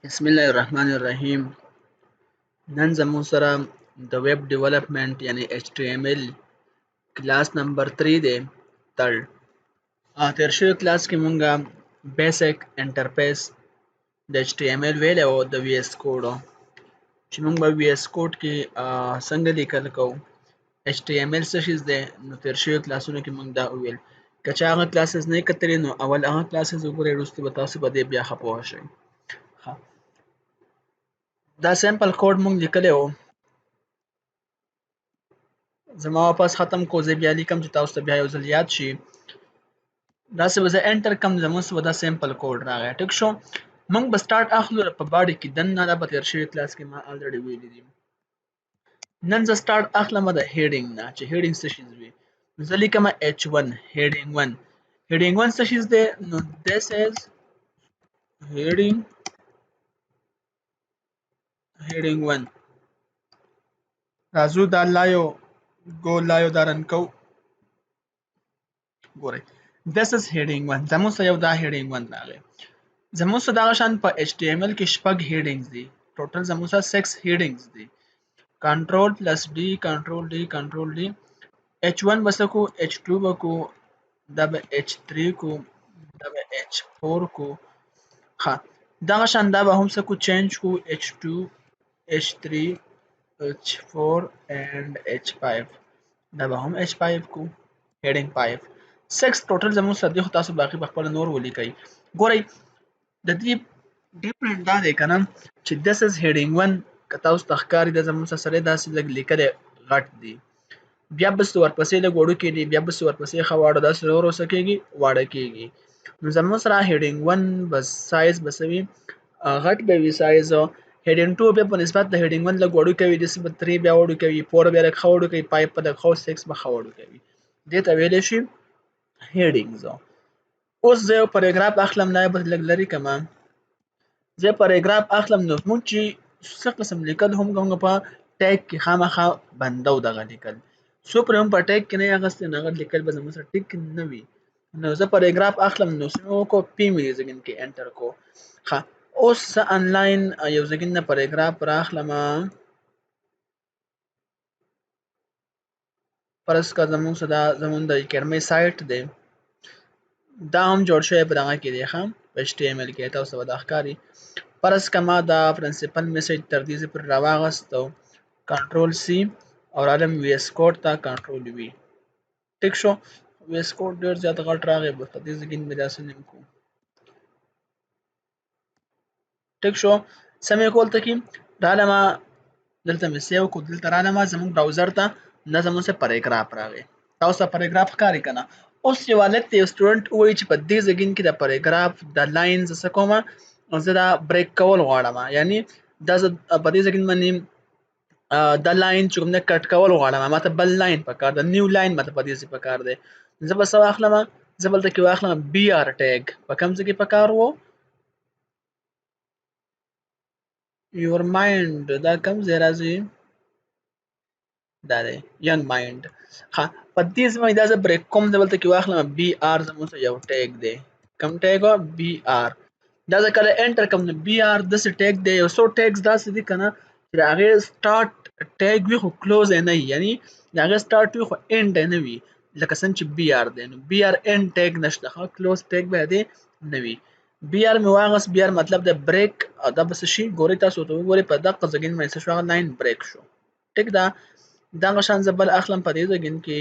بسم الله الرحمن الرحیم. نن زموږ سره د ویب ډیولپمنٹ یعنی HTML کلاس نمبر 3 دی. تړ تیر شوی کلاس کې مونږه بیسیک انټرفیس د HTML ویل او د VS کوډ چې مونږ به VS کوډ کې څنګه لیکل کوو. HTML څه شی دی نو تیر شوی کلاسونو کې مونږ دا ویل. که چا هغه کلاسز نه کتلې نو اول هغه کلاسز وګورئ، وروسته به تاسو په دې بیا ښه پوه شئ. دا سمپل کوډ مونږ لیکلی و، زما واپس ختم کو، زه بیا لیکم چې تاسو ته بیا یو ځل یاد شي. داسې به زه انټر کم، زموږ څه به دا سمپل کوډ راغی. ټیک شو، موږ به سټارټ اخلو په باډي کې دننه. دا په تیر شوي کلاس کې ما الریډي ویلي دي. نن زه سټارټ اخلم د هیډینګ نه، چې هیډینګ څه شی وي. زه لیکم H1 هیډینګ 1. هیډینګ 1 څه شی دی نو this is heading 1. راځو دا لایو ګو لایو دا رن کو. ګورئ this is heading 1. زموږ سره یو دا heading 1 راغی. زموږ سره دغه شان په HTML کې شپږ headings دي. ټوټل زموږ سره 6 headings دي. کنټرول پلس ډي، کنټرول ډي، کنټرول ډي. H1 بس کو، H2 بکو، دا به H3 کو، دا به H4 کو. ها دغه شان دا به هم څه کو، چینج کو H2 H3 H4 and H5. دا به هم H5 کو، heading 5. 6 ټوټل زموږ سره دي، خو تاسو باقي په خپل نور ولیکئ. ګورئ د دې ډیفرنٹ دا دی کنه چې this is heading 1. که تاسو ته ښکاري د زموږ سره داسې لږ لیکلی غټ دی، بیا بس ورپسې لږ وړوکی دی، بیا بس ورپسې ښه واړه، داسې ورو ورو څه کېږي واړه کېږي. نو زموږ سره heading 1 بس سایز به څه وي، غټ به وي سایز. heading 2 بیا په نسبت د heading 1 لږ وړوکی وي، داسې به 3 بیا وړوکی وي، 4 بیا لږ ښه وړوکی، 5 به لږ ښه، 6 به ښه وړوکی وي. دې ته ویلی شي headings. اوس زه یو پاراګراف اخلم، دا به لږ لرې کړم. زه پاراګراف اخلم نو موږ چې څه قسم لیکل هم کوو په ټیګ کې خامخا بنده و دغه لیکل. څو پرې هم په ټیګ کې نه یې اخیستی نو هغه لیکل به زموږ سره ټیک نه وي. نو زه پاراګراف اخلم نو څه مې وکړو، پی مې دې ځګین کې انټر کو. ښه اوس زه انلاین یو ځګین نه پاراګراف راخلمه. فرض که زموږ څه دا زموږ د اکیډمۍ سایټ دی، دا هم جوړ شوی په دغه کې دی ښه په HTML کې. تاسو ته به دا ښکاري. فرض که ما دا پرنسپل میسج تر دې ځای پورې راواغستو، کنټرول سی او رالم VS کوډ ته کنټرول وي. ټیک شو، VS کوډ ډېر زیات غټ راغی، په دې ځای کې مې داسې نیم کو. ټیک شو، سم یې کول ته کې رالمه، دلته مې سیو کو، دلته رالمه زموږ براوزر ته، دا زموږ سره پاراګراف راغی. تاسو ته پاراګراف ښکاري که نه؟ اوس یو حالت ته یو سټوډنټ ووایي چې په دې ځګین کې د پاراګراف د لاین زه څه کومه، زه دا بریک کول غواړم، یعنی دا زه په دې ځګین باندې دا لاین چې کوم دی کټ کول غواړم، ماته بل لاین پکار ده، نیو لاین ماته په دې ځای پکار دی. زه به څه واخلم، زه به دلته کې واخلم BR ټیګ. په کوم ځای کې پکار و؟ یور مایند. دا کوم ځای راځي؟ دا دی ینګ مایند. ها په دې ځای دا زه بریک کوم، زه دلته کې واخلم BR. زموږ سره یو ټیګ دی، کوم ټیګ و؟ BR. دا زه کله انټر کوم نو BR داسې ټیګ دی. یو څو ټیګز داسې دي که نه چې د هغې سټارټ ټیګ وي خو کلوز یې نه وي، یعنی د هغې سټارټ وي خو انډ یې نه وي، لکه څنګه چې BR دی. نو BR انډ ټیګ نشته، ښه کلوز ټیګ به دې نه وي. BR مې واغست، BR مطلب د بریک. دا به څه شي ګورئ، تاسو ته وګورئ په دقه ځګین باندې څه شو، هغه لاین بریک شو. ټیک ده. دغه شان زه بل اخلم په دې ځګین کې،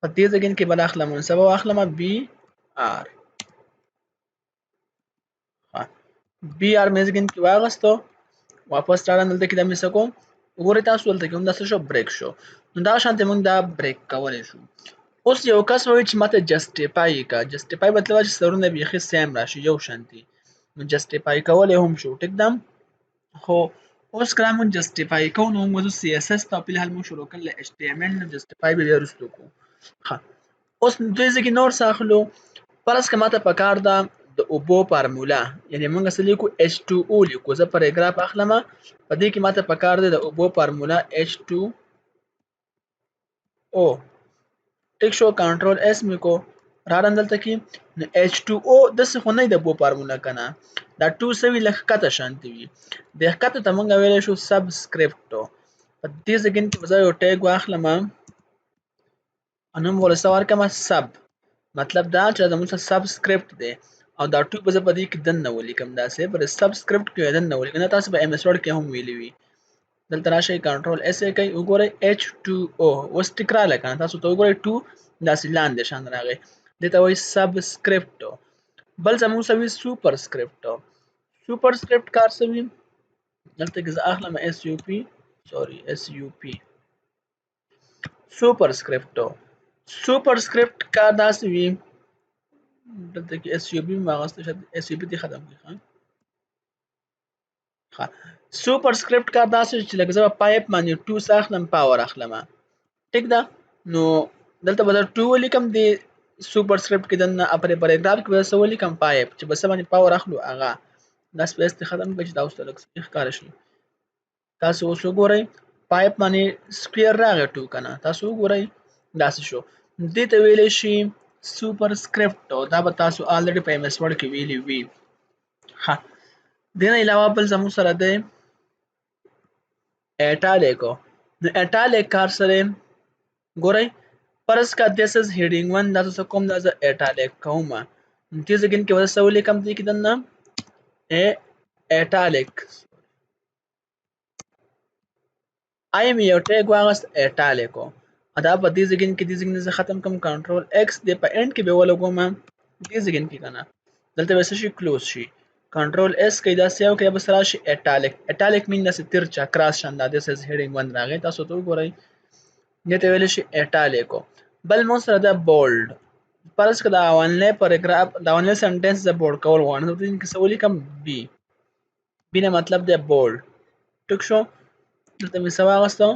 په دې ځګین کې بل اخلم، نو څه به واخلم BR. BR مې ځګین کې واغستو، واپس راغلم، دلته کې دا مې څه کوم، وګورئ تاسو دلته کې هم دا څه شو، بریک شو. نو دغه شانتې موږ دا بریک کولی شو. اوس یو کس وایي چې ماته جسټیفای یې کړه. جسټیفای مطلب چې سرونه بیخي سیم راشي، یو شانتي. نو جسټیفای کولی هم شو. ټیک ده. خو اوس کله موږ جسټیفای کوو نو موږ ځو CSS ته، او فلحال موږ شروع کړل له HTML نه، جسټیفای به بیا وروسته کوو. ښه اوس دې ځای کې نور څه اخلو. فرض که ماته پکار ده د اوبو فارموله، یعنې موږ څه لیکو H2O لیکو. زه پاراګراف اخلمه، په دې کې ماته پکار دی د اوبو فارموله H2O. ټیک شو، کنټرول S مې کو، راځم دلته کې نو H2O داسې خو نه د بو فارموله کنه دا 2 سوي لږ ښکته شانتي وي د ښکته ته موږ ویلی شو سبسکرپټو په دې سیکنډ کې به زه یو ټیګ واخلم او نوم به ورله څه ورکړم سب مطلب دا چې زموږ څه سبسکرپټ دی او دا 2 به زه په دې کې دننه ولیکم داسې په سبسکرپټ کې دننه ولیکم دا تاسو به MS Word کې هم ویلي وي دلته راشئ کنټرول اس یې کوئ وګورئ H2O اوس ټیک راغلی که نه تاسو ته وګورئ 2 داسې لاندې شان راغی دې ته وایي سبسکرپټو بل زموږ څه وي سوپرسکرپټو سوپرسکرپټ کار څه وي دلته کې زه اخلم SUP سوپرسکرپټو سوپرسکرپټ کار داسې وي دلته کې SUP مې واغسته شاید SUP دې ختم کړي ښه سوپرسکرپټ کار داسې چې لکه زه به پایپ باندې 2 څه اخلم پاور اخلم ټیک ده نو دلته به زه 2 ولیکم د سوپرسکرپټ کې دننه پیراګراف کې به څه ولیکم پایپ چې به څه باندې پاور اخلو هغه دا سپیس دې ختم کړئ چې دا اوس ته لږ ښکاره شي تاسو اوس وګورئ پایپ باندې سکویر راغی 2 که نه تاسو وګورئ داسې شو دې ته ویلی شي سوپرسکرپټ دا به تاسو آلریډي په MS Word کې ویلي وي ښه دې نه علاوه بل زموږ سره دی ایټالیکو نو ایټالیک کار سره ګورئ فرض کا this is heading 1 دا څه کوم دا زه ایټالیک کوم دې سیکنډ کې به څه ولیکم دې کې دننه ایټالیک ایم یو ټیګ واغست ایټالیکو دا په دې سیکنډ کې دې سیکنډ زه ختم کوم کنټرول ایکس دې په اینډ کې به ولګوم دې سیکنډ کې کنه دلته به څه شي کلوز شي کنټرول اس کې دا سیو کې به سره شي ایټالیک ایټالیک مین داسې ترچا کراس شاندا this is heading 1 راغی تاسو ته وګورئ دې ته ویل شي ایټالیکو بل مو سره دا بولډ فرض کړه دا اونلی پیراګراف دا اونلی سنټنس زه بولډ کول غواړم نو دې کې څه ولیکم بي نه مطلب دی بولډ ټیک شو دلته مې څه واغستو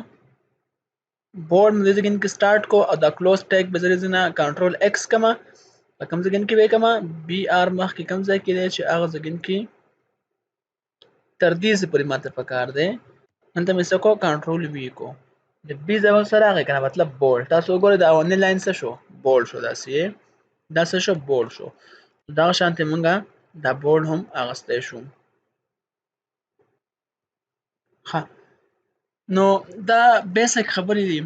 بورډ مې دې سیکنډ کې سټارټ کو او دا کلوز ټیګ به زه نه کنټرول ایکس کما په کوم سیکنډ کې به کما بي آر مخکې کوم ځای کې دی چې هغه سیکنډ کې تر دې پورې ماته پکار دی دلته مې څه کو کنټرول وی کو د بي ځای سره راغی کنه مطلب بولډ تاسو وګورئ دا اونلی لاین څه شو بولډ شو داسې دا څه شو بولډ شو دغه شانتې مونږه دا بولډ هم اغستی شو ښه نو دا بیسک خبرې دي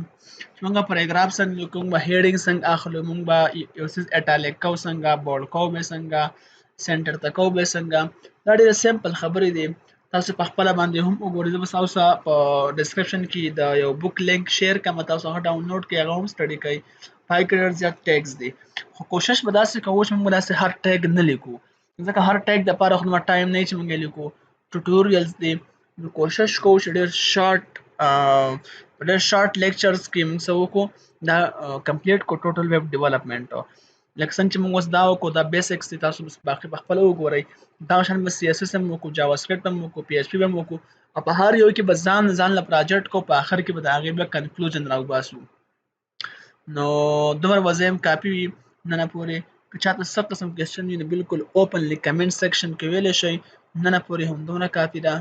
چې موږ پیراګراف څنګه لیکو موږ به هیډینګ څنګه اخلو موږ به یو څیز ایټالیک کوو څنګه بولډ کوو به څنګه سنټر ته کوو به څنګه دا ډېرې سمپل خبرې دي تاسو په خپله باندې هم وګورئ زه به ستاسو سره په ډسکرپشن کې د یو بک لینک شیر کړم تاسو هغه ډاونلوډ کړئ هغه هم سټډي کړئ پای کې ډېر زیات ټیګز دي خو کوشش به داسې کوو چې موږ داسې هر ټیګ نه لیکو ځکه هر ټیګ دپاره خو دومره ټایم نه وي چې موږ یې لیکو ټوټوریلز دي نو کوشش کوو چې ډېر شارټ لیکچرز کې موږ څه وکړو دا کمپلیټ کو ټوټل ویب ډیولپمنټ لکه څنګه چې موږ اوس دا وکړو دا بیسکس دي تاسو باقي په خپله وګورئ دغه شان به CSS هم وکړو جاوا سکرپټ هم وکړو PHP هم وکړو او په هر یو کې به ځان له پراجکټ کو په آخر کې به د هغې بیا کنکلوژن راوباسو نو دومره به زه هم کافي وي نن پورې که چاته څه قسم کوېسچن وي نو بلکل اوپنلی کمنټ سیکشن کې ویلی شئ نن پورې همدومره کافي ده